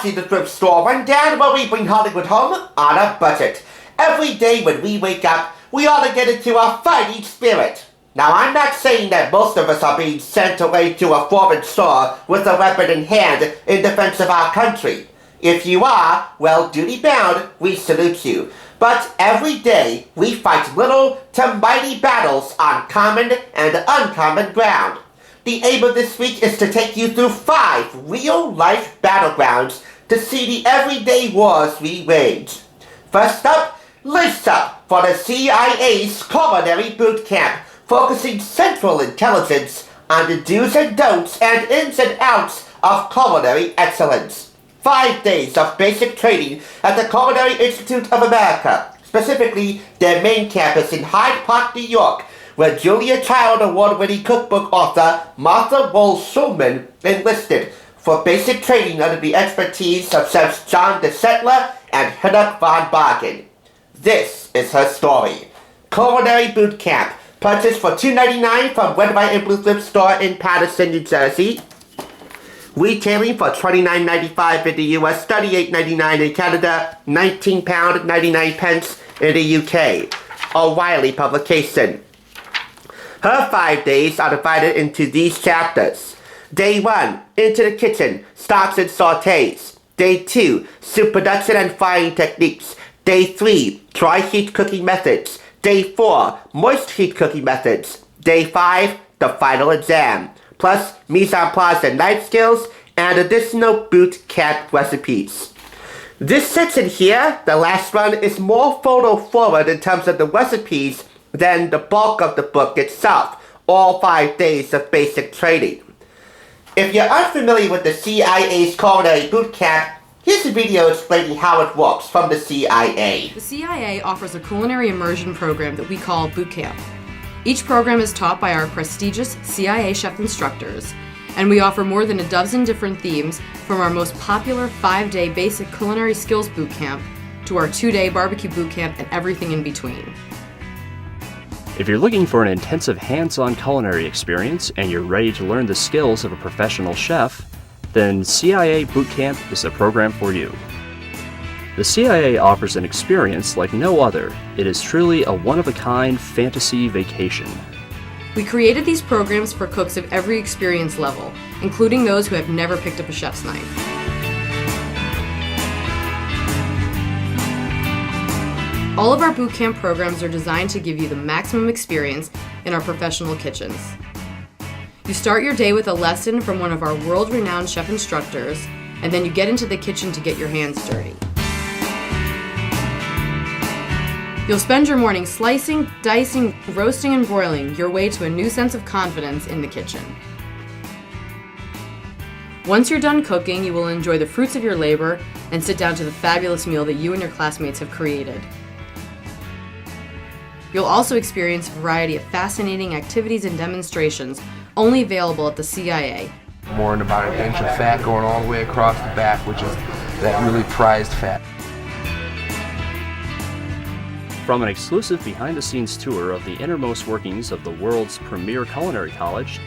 watching the Thrift Store Rundown, where we bring Hollywood home on a budget. Every day when we wake up, we ought to get into a fighting spirit. Now, I'm not saying that most of us are being sent away to a foreign store with a weapon in hand in defense of our country. If you are, well, duty-bound, we salute you. But every day, we fight little to mighty battles on common and uncommon ground. The aim of this week is to take you through 5 real-life battlegrounds to see the everyday wars we wage. First up, lace up for the CIA's Culinary Boot Camp, focusing Central Intelligence on the do's and don'ts and ins and outs of culinary excellence. 5 days of basic training at the Culinary Institute of America, specifically their main campus in Hyde Park, New York, where Julia Child Award-winning cookbook author Martha Rose Shulman enlisted for basic training under the expertise of chefs John DeSettler and Hinnock von Bargen. This is her story. Culinary Boot Camp, purchased for $2.99 from Red, White, and Blue Thrift Store in Paterson, New Jersey. Retailing for $29.95 in the US, $38.99 in Canada, £19.99 in the UK. O'Reilly publication. Her 5 days are divided into these chapters. Day 1, into the kitchen, stocks and sautés. Day 2, soup production and frying techniques. Day 3, dry heat cooking methods. Day 4, moist heat cooking methods. Day 5, the final exam. Plus mise en place and knife skills and additional boot camp recipes. This section here, the last one, is more photo forward in terms of the recipes than the bulk of the book itself, all 5 days of basic training. If you're unfamiliar with the CIA's Culinary Boot Camp, here's a video explaining how it works from the CIA. The CIA offers a culinary immersion program that we call Boot Camp. Each program is taught by our prestigious CIA chef instructors, and we offer more than a dozen different themes, from our most popular 5-day basic culinary skills boot camp to our 2-day barbecue boot camp and everything in between. If you're looking for an intensive hands-on culinary experience and you're ready to learn the skills of a professional chef, then CIA Boot Camp is the program for you. The CIA offers an experience like no other. It is truly a one-of-a-kind fantasy vacation. We created these programs for cooks of every experience level, including those who have never picked up a chef's knife. All of our boot camp programs are designed to give you the maximum experience in our professional kitchens. You start your day with a lesson from one of our world-renowned chef instructors, and then you get into the kitchen to get your hands dirty. You'll spend your morning slicing, dicing, roasting, and broiling your way to a new sense of confidence in the kitchen. Once you're done cooking, you will enjoy the fruits of your labor and sit down to the fabulous meal that you and your classmates have created. You'll also experience a variety of fascinating activities and demonstrations only available at the CIA. Warned about an inch of fat going all the way across the back, which is that really prized fat. From an exclusive behind-the-scenes tour of the innermost workings of the world's premier culinary college,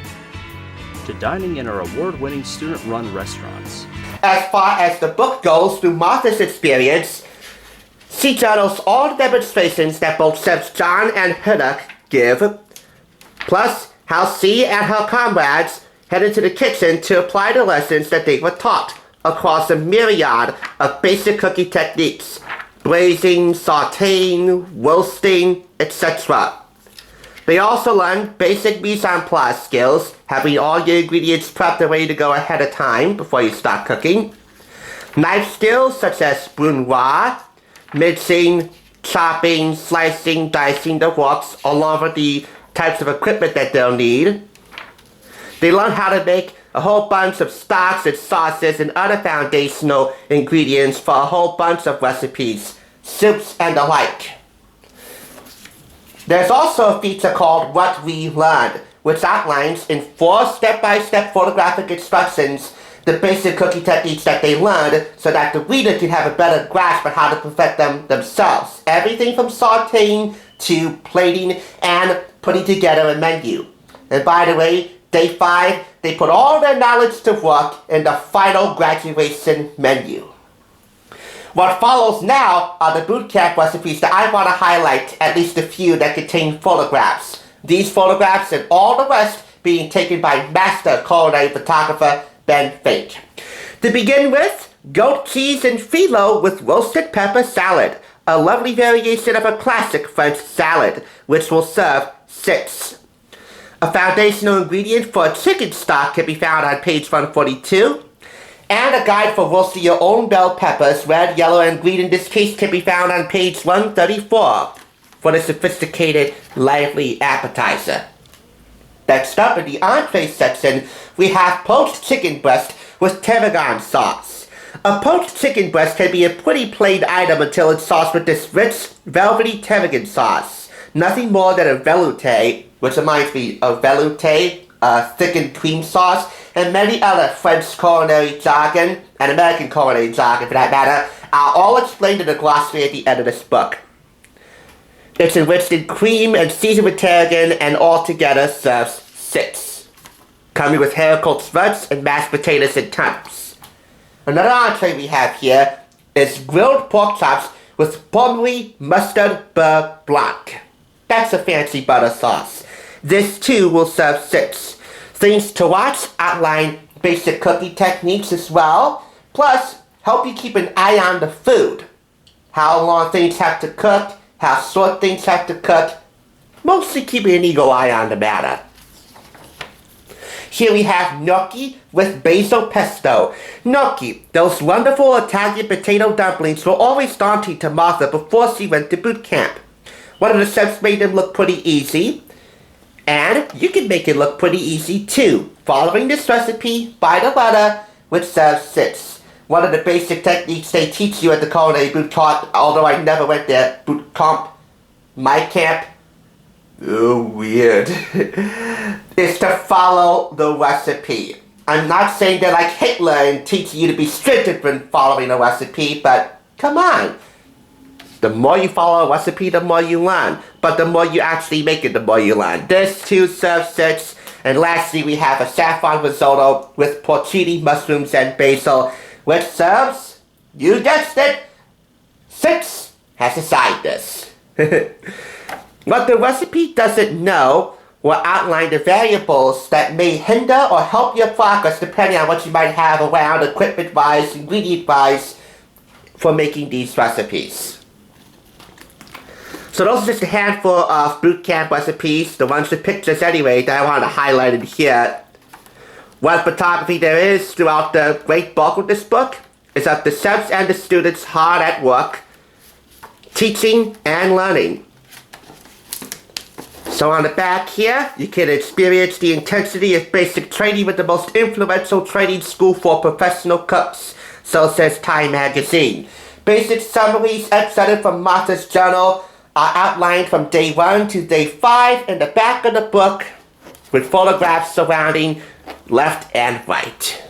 to dining in our award-winning student-run restaurants. As far as the book goes, through Martha's experience, she journals all the demonstrations that both chefs John and Hinnock give, plus how she and her comrades head into the kitchen to apply the lessons that they were taught across a myriad of basic cooking techniques: braising, sautéing, roasting, etc. They also learn basic mise en place skills, having all your ingredients prepped and ready to go ahead of time before you start cooking. Knife skills such as brunoise, mincing, chopping, slicing, dicing the works, along with the types of equipment that they'll need. They learn how to make a whole bunch of stocks and sauces and other foundational ingredients for a whole bunch of recipes, soups, and the like. There's also a feature called What We Learned, which outlines in 4 step-by-step photographic instructions the basic cooking techniques that they learned so that the reader can have a better grasp on how to perfect them themselves. Everything from sautéing to plating and putting together a menu. And by the way, day 5, they put all their knowledge to work in the final graduation menu. What follows now are the boot camp recipes that I want to highlight, at least a few that contain photographs. These photographs and all the rest being taken by master culinary photographer Ben Fink. To begin with, goat cheese and phyllo with roasted pepper salad, a lovely variation of a classic French salad, which will serve 6. A foundational ingredient for a chicken stock can be found on page 142. And a guide for roasting your own bell peppers, red, yellow, and green in this case, can be found on page 134 for the sophisticated, lively appetizer. Next up in the entree section, we have poached chicken breast with tarragon sauce. A poached chicken breast can be a pretty plain item until it's sauced with this rich, velvety tarragon sauce. Nothing more than a velouté, which reminds me of velouté, thickened cream sauce, and many other French culinary jargon, and American culinary jargon for that matter, are all explained in the glossary at the end of this book. It's enriched in cream and seasoned with tarragon, and altogether serves 6, coming with haricot spuds and mashed potatoes and turnips. Another entree we have here is grilled pork chops with pommery mustard beurre blanc. That's a fancy butter sauce. This too will serve 6. Things to watch outline basic cooking techniques as well, plus help you keep an eye on the food. How long things have to cook, how short things have to cook, mostly keeping an eagle eye on the matter. Here we have gnocchi with basil pesto. Gnocchi, those wonderful Italian potato dumplings, were always daunting to Martha before she went to boot camp. One of the chefs made them look pretty easy. And you can make it look pretty easy too, following this recipe by the letter, which serves 6. One of the basic techniques they teach you at the Culinary Boot Camp, although I never went there, boot camp, my camp, weird, is to follow the recipe. I'm not saying they're like Hitler and teaching you to be stringent when following a recipe, but come on. The more you follow a recipe, the more you learn. But the more you actually make it, the more you learn. This too serves 6. And lastly, we have a saffron risotto with porcini, mushrooms, and basil, which serves, you guessed it, 6 as a side dish. What the recipe doesn't know will outline the variables that may hinder or help your progress depending on what you might have around equipment-wise, ingredient-wise, for making these recipes. So those are just a handful of boot camp recipes, the ones with pictures anyway, that I want to highlight in here. What photography there is throughout the great bulk of this book is of the chefs and the students hard at work, teaching and learning. So on the back here, you can experience the intensity of basic training with the most influential training school for professional cooks, so says Time magazine. Basic summaries excerpted from Martha's journal are outlined from day 1 to day 5 in the back of the book with photographs surrounding left and right.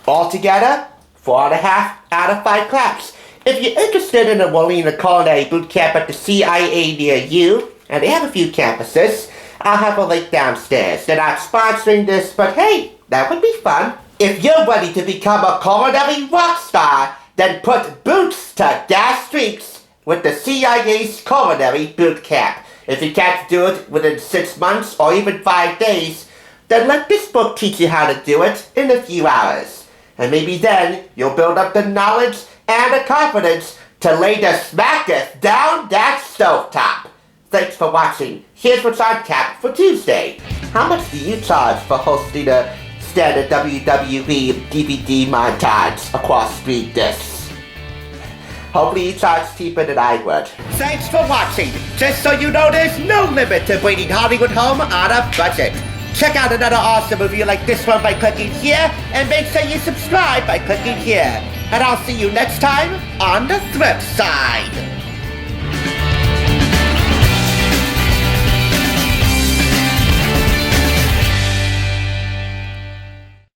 Altogether, 4.5 out of 5 claps. If you're interested in enrolling in a culinary boot camp at the CIA near you, and they have a few campuses, I'll have a link downstairs. They're not sponsoring this, but hey, that would be fun. If you're ready to become a culinary rock star, then put boots to gas streaks with the CIA's Culinary Boot Camp. If you can't do it within 6 months or even 5 days, then let this book teach you how to do it in a few hours. And maybe then you'll build up the knowledge and the confidence to lay the smacketh down that stovetop. Thanks for watching. Here's what's on tap for Tuesday. How much do you charge for hosting a standard WWE DVD montage across 3 discs? Hopefully you charge cheaper than I would. Thanks for watching. Just so you know, there's no limit to bringing Hollywood home on a budget. Check out another awesome review like this one by clicking here, and make sure you subscribe by clicking here. And I'll see you next time on the Thrift side.